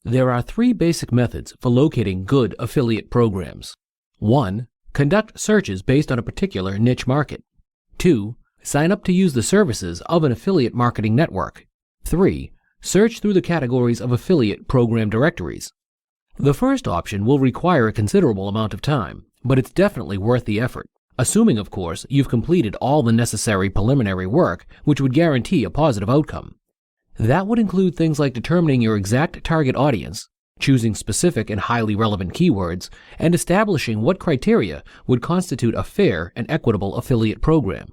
There are three basic methods for locating good affiliate programs. 1. Conduct searches based on a particular niche market. 2. Sign up to use the services of an affiliate marketing network. 3. Search through the categories of affiliate program directories. The first option will require a considerable amount of time, but it's definitely worth the effort, assuming, of course, you've completed all the necessary preliminary work which would guarantee a positive outcome. That would include things like determining your exact target audience, choosing specific and highly relevant keywords, and establishing what criteria would constitute a fair and equitable affiliate program.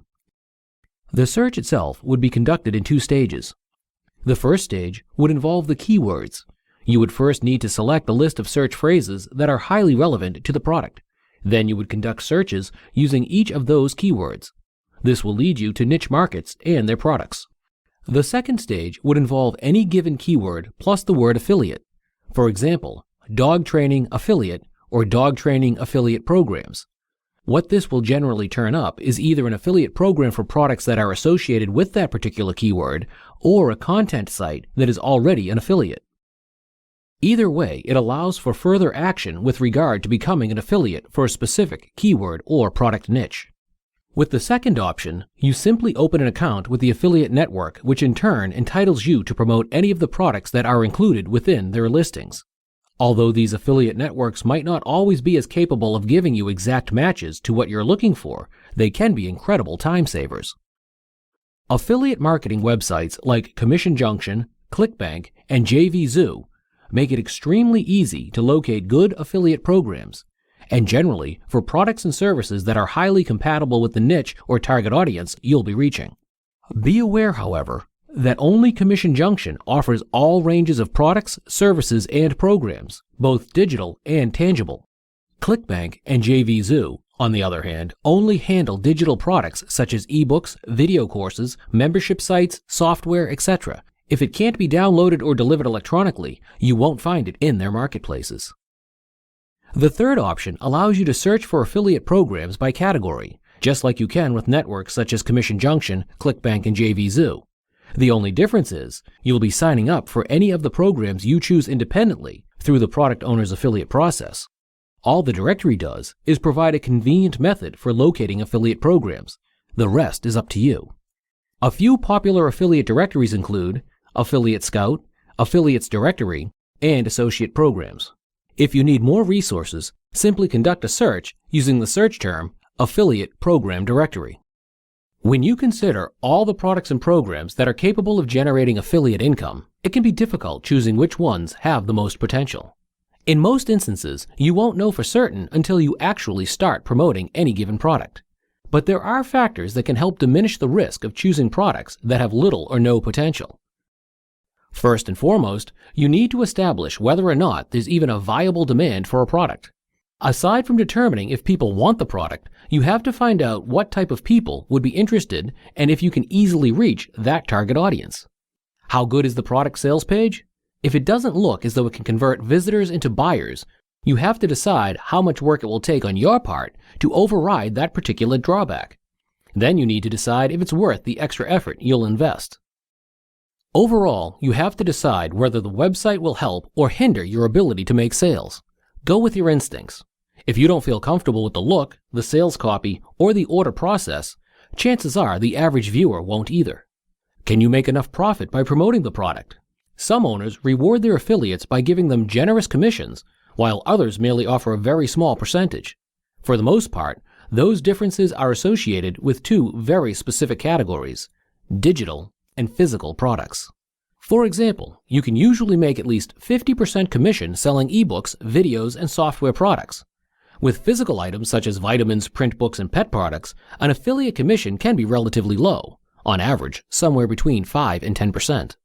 The search itself would be conducted in two stages. The first stage would involve the keywords. You would first need to select a list of search phrases that are highly relevant to the product. Then you would conduct searches using each of those keywords. This will lead you to niche markets and their products. The second stage would involve any given keyword plus the word affiliate. For example, dog training affiliate or dog training affiliate programs. What this will generally turn up is either an affiliate program for products that are associated with that particular keyword or a content site that is already an affiliate. Either way, it allows for further action with regard to becoming an affiliate for a specific keyword or product niche. With the second option, you simply open an account with the affiliate network, which in turn entitles you to promote any of the products that are included within their listings. Although these affiliate networks might not always be as capable of giving you exact matches to what you're looking for, they can be incredible time savers. Affiliate marketing websites like Commission Junction, ClickBank, and JVZoo make it extremely easy to locate good affiliate programs, and generally for products and services that are highly compatible with the niche or target audience you'll be reaching. Be aware, however, that only Commission Junction offers all ranges of products, services, and programs, both digital and tangible. ClickBank and JVZoo, on the other hand, only handle digital products such as ebooks, video courses, membership sites, software, etc. If it can't be downloaded or delivered electronically, you won't find it in their marketplaces. The third option allows you to search for affiliate programs by category, just like you can with networks such as Commission Junction, ClickBank, and JVZoo. The only difference is you'll be signing up for any of the programs you choose independently through the product owner's affiliate process. All the directory does is provide a convenient method for locating affiliate programs. The rest is up to you. A few popular affiliate directories include Affiliate Scout, Affiliates Directory, and Associate Programs. If you need more resources, simply conduct a search using the search term Affiliate Program Directory. When you consider all the products and programs that are capable of generating affiliate income, it can be difficult choosing which ones have the most potential. In most instances, you won't know for certain until you actually start promoting any given product. But there are factors that can help diminish the risk of choosing products that have little or no potential. First and foremost, you need to establish whether or not there's even a viable demand for a product. Aside from determining if people want the product, you have to find out what type of people would be interested and if you can easily reach that target audience. How good is the product sales page? If it doesn't look as though it can convert visitors into buyers, you have to decide how much work it will take on your part to override that particular drawback. Then you need to decide if it's worth the extra effort you'll invest. Overall, you have to decide whether the website will help or hinder your ability to make sales. Go with your instincts. If you don't feel comfortable with the look, the sales copy, or the order process, chances are the average viewer won't either. Can you make enough profit by promoting the product? Some owners reward their affiliates by giving them generous commissions, while others merely offer a very small percentage. For the most part, those differences are associated with two very specific categories: digital and physical products. For example, you can usually make at least 50% commission selling ebooks, videos, and software products. With physical items such as vitamins, print books, and pet products, an affiliate commission can be relatively low, on average somewhere between 5 and 10%.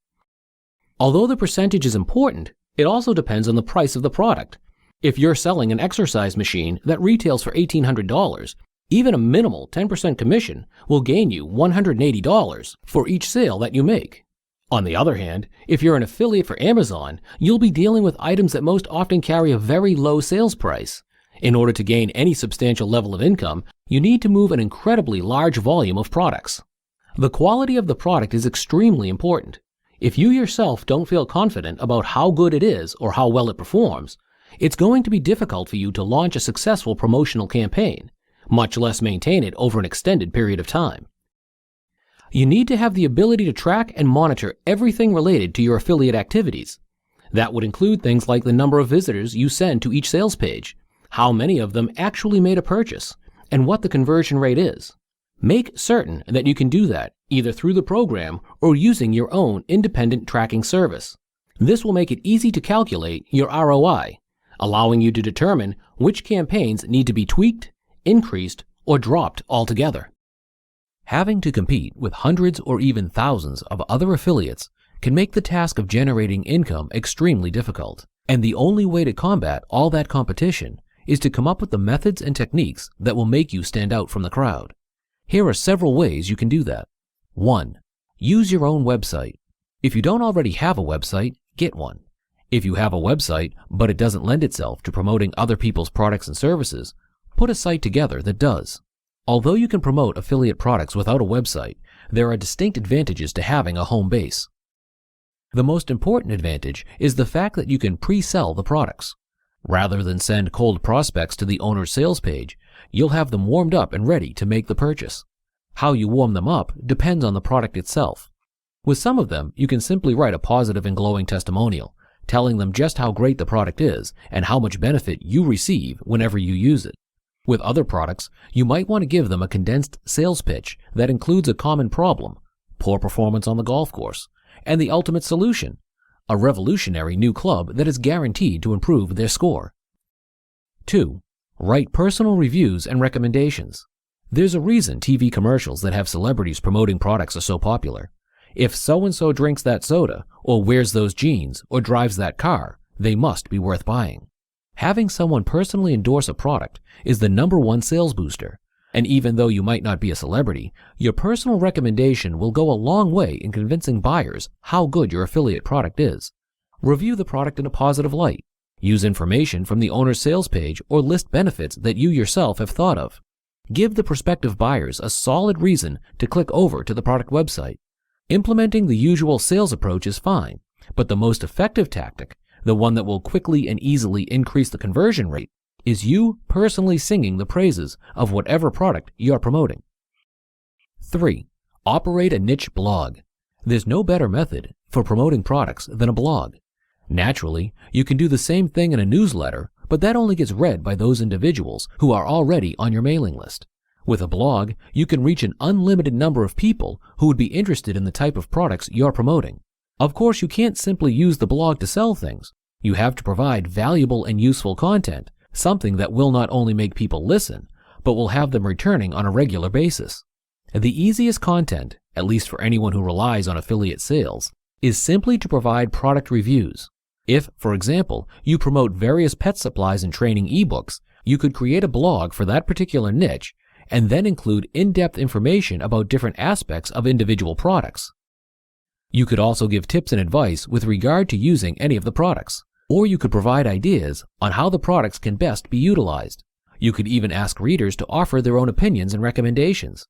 Although the percentage is important, it also depends on the price of the product. If you're selling an exercise machine that retails for $1,800, even a minimal 10% commission will gain you $180 for each sale that you make. On the other hand, if you're an affiliate for Amazon, you'll be dealing with items that most often carry a very low sales price. In order to gain any substantial level of income, you need to move an incredibly large volume of products. The quality of the product is extremely important. If you yourself don't feel confident about how good it is or how well it performs, it's going to be difficult for you to launch a successful promotional campaign, much less maintain it over an extended period of time. You need to have the ability to track and monitor everything related to your affiliate activities. That would include things like the number of visitors you send to each sales page, how many of them actually made a purchase, and what the conversion rate is. Make certain that you can do that either through the program or using your own independent tracking service. This will make it easy to calculate your ROI, allowing you to determine which campaigns need to be tweaked, increased, or dropped altogether. Having to compete with hundreds or even thousands of other affiliates can make the task of generating income extremely difficult, and the only way to combat all that competition is to come up with the methods and techniques that will make you stand out from the crowd. Here are several ways you can do that. 1. Use your own website. If you don't already have a website, get one. If you have a website, but it doesn't lend itself to promoting other people's products and services, put a site together that does. Although you can promote affiliate products without a website, there are distinct advantages to having a home base. The most important advantage is the fact that you can pre-sell the products. Rather than send cold prospects to the owner's sales page, you'll have them warmed up and ready to make the purchase. How you warm them up depends on the product itself. With some of them, you can simply write a positive and glowing testimonial, telling them just how great the product is and how much benefit you receive whenever you use it. With other products, you might want to give them a condensed sales pitch that includes a common problem, poor performance on the golf course, and the ultimate solution, a revolutionary new club that is guaranteed to improve their score. 2. Write personal reviews and recommendations. There's a reason TV commercials that have celebrities promoting products are so popular. If so-and-so drinks that soda, or wears those jeans, or drives that car, they must be worth buying. Having someone personally endorse a product is the #1 sales booster, and even though you might not be a celebrity, your personal recommendation will go a long way in convincing buyers how good your affiliate product is. Review the product in a positive light. Use information from the owner's sales page or list benefits that you yourself have thought of. Give the prospective buyers a solid reason to click over to the product website. Implementing the usual sales approach is fine, but the most effective tactic, the one that will quickly and easily increase the conversion rate, is you personally singing the praises of whatever product you're promoting. 3. Operate a niche blog. There's no better method for promoting products than a blog. Naturally, you can do the same thing in a newsletter, but that only gets read by those individuals who are already on your mailing list. With a blog, you can reach an unlimited number of people who would be interested in the type of products you're promoting. Of course, you can't simply use the blog to sell things. You have to provide valuable and useful content, something that will not only make people listen, but will have them returning on a regular basis. The easiest content, at least for anyone who relies on affiliate sales, is simply to provide product reviews. If, for example, you promote various pet supplies and training ebooks, you could create a blog for that particular niche and then include in-depth information about different aspects of individual products. You could also give tips and advice with regard to using any of the products, or you could provide ideas on how the products can best be utilized. You could even ask readers to offer their own opinions and recommendations.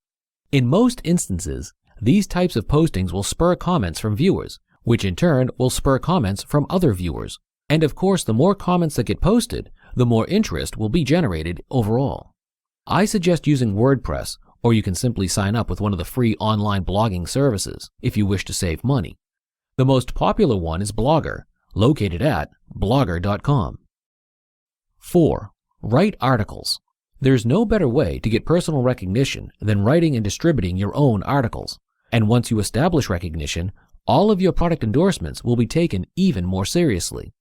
In most instances, these types of postings will spur comments from viewers, which in turn will spur comments from other viewers. And of course, the more comments that get posted, the more interest will be generated overall. I suggest using WordPress, or you can simply sign up with one of the free online blogging services if you wish to save money. The most popular one is Blogger, located at blogger.com. 4. Write articles. There's no better way to get personal recognition than writing and distributing your own articles. And once you establish recognition, all of your product endorsements will be taken even more seriously.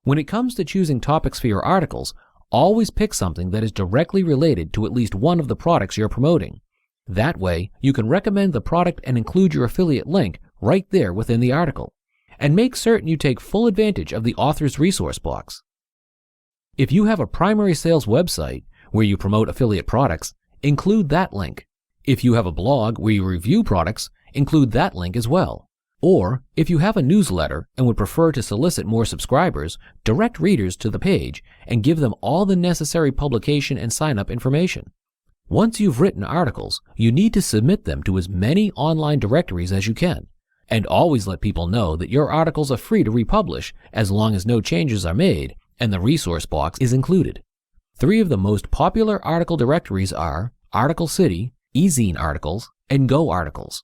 When it comes to choosing topics for your articles, always pick something that is directly related to at least one of the products you're promoting. That way, you can recommend the product and include your affiliate link right there within the article. And make certain you take full advantage of the author's resource box. If you have a primary sales website where you promote affiliate products, include that link. If you have a blog where you review products, include that link as well. Or, if you have a newsletter and would prefer to solicit more subscribers, direct readers to the page and give them all the necessary publication and sign-up information. Once you've written articles, you need to submit them to as many online directories as you can. And always let people know that your articles are free to republish as long as no changes are made and the resource box is included. 3 of the most popular article directories are Article City, eZine articles, and Go articles.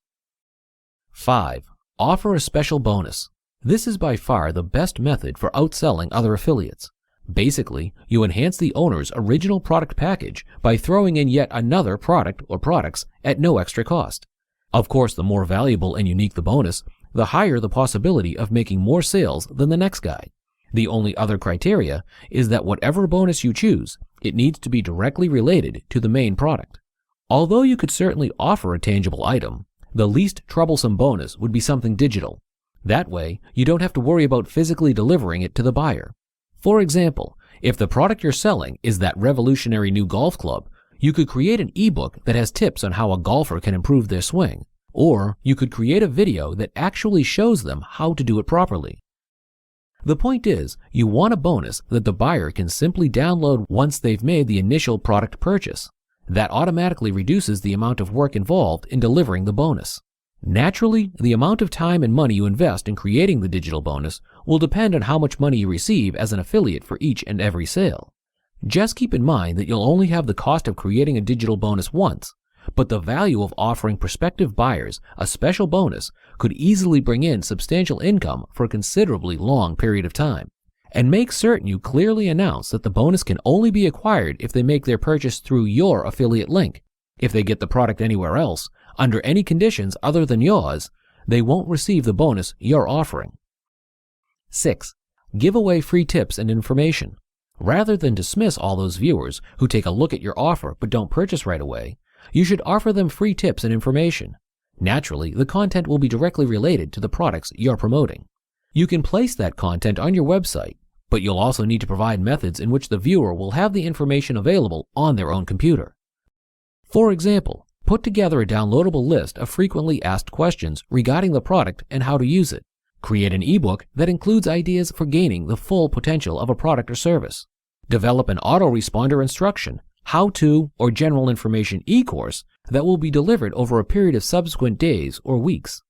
5. Offer a special bonus. This is by far the best method for outselling other affiliates. Basically, you enhance the owner's original product package by throwing in yet another product or products at no extra cost. Of course, the more valuable and unique the bonus, the higher the possibility of making more sales than the next guy. The only other criteria is that whatever bonus you choose, it needs to be directly related to the main product. Although you could certainly offer a tangible item, the least troublesome bonus would be something digital. That way, you don't have to worry about physically delivering it to the buyer. For example, if the product you're selling is that revolutionary new golf club, you could create an ebook that has tips on how a golfer can improve their swing, or you could create a video that actually shows them how to do it properly. The point is, you want a bonus that the buyer can simply download once they've made the initial product purchase. That automatically reduces the amount of work involved in delivering the bonus. Naturally, the amount of time and money you invest in creating the digital bonus will depend on how much money you receive as an affiliate for each and every sale. Just keep in mind that you'll only have the cost of creating a digital bonus once, but the value of offering prospective buyers a special bonus could easily bring in substantial income for a considerably long period of time. And make certain you clearly announce that the bonus can only be acquired if they make their purchase through your affiliate link. If they get the product anywhere else, under any conditions other than yours, they won't receive the bonus you're offering. 6. Give away free tips and information. Rather than dismiss all those viewers who take a look at your offer but don't purchase right away, you should offer them free tips and information. Naturally, the content will be directly related to the products you're promoting. You can place that content on your website, but you'll also need to provide methods in which the viewer will have the information available on their own computer. For example, put together a downloadable list of frequently asked questions regarding the product and how to use it. Create an ebook that includes ideas for gaining the full potential of a product or service. Develop an autoresponder instruction, how-to, or general information e-course that will be delivered over a period of subsequent days or weeks.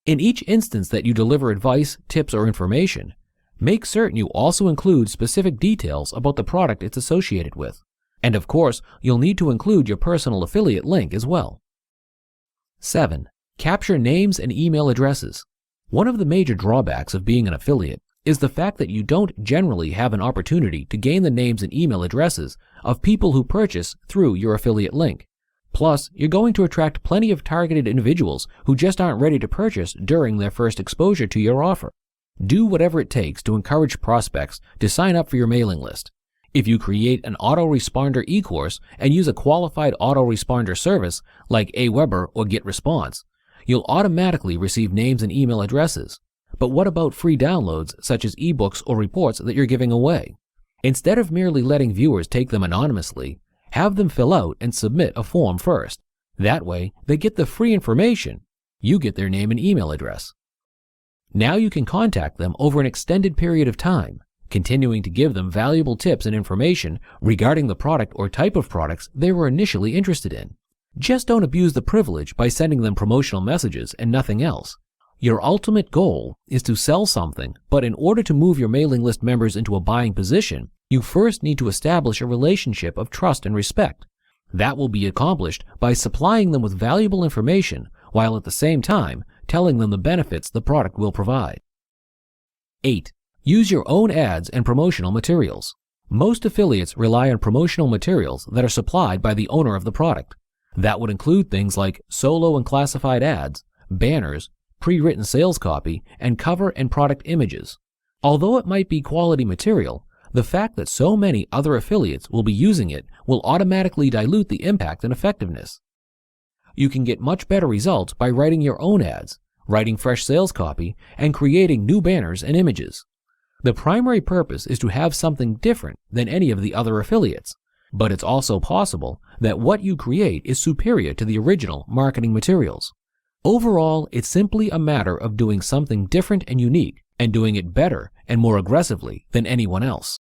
In each instance that you deliver advice, tips, or information, make certain you also include specific details about the product it's associated with. And of course, you'll need to include your personal affiliate link as well. 7. Capture names and email addresses. One of the major drawbacks of being an affiliate is the fact that you don't generally have an opportunity to gain the names and email addresses of people who purchase through your affiliate link. Plus, you're going to attract plenty of targeted individuals who just aren't ready to purchase during their first exposure to your offer. Do whatever it takes to encourage prospects to sign up for your mailing list. If you create an autoresponder e-course and use a qualified autoresponder service like Aweber or GetResponse, you'll automatically receive names and email addresses. But what about free downloads such as ebooks or reports that you're giving away? Instead of merely letting viewers take them anonymously, have them fill out and submit a form first. That way, they get the free information. You get their name and email address. Now you can contact them over an extended period of time, continuing to give them valuable tips and information regarding the product or type of products they were initially interested in. Just don't abuse the privilege by sending them promotional messages and nothing else. Your ultimate goal is to sell something, but in order to move your mailing list members into a buying position, you first need to establish a relationship of trust and respect. That will be accomplished by supplying them with valuable information while at the same time telling them the benefits the product will provide. 8. Use your own ads and promotional materials. Most affiliates rely on promotional materials that are supplied by the owner of the product. That would include things like solo and classified ads, banners, pre-written sales copy, and cover and product images. Although it might be quality material, the fact that so many other affiliates will be using it will automatically dilute the impact and effectiveness. You can get much better results by writing your own ads, writing fresh sales copy, and creating new banners and images. The primary purpose is to have something different than any of the other affiliates, but it's also possible that what you create is superior to the original marketing materials. Overall, it's simply a matter of doing something different and unique and doing it better and more aggressively than anyone else.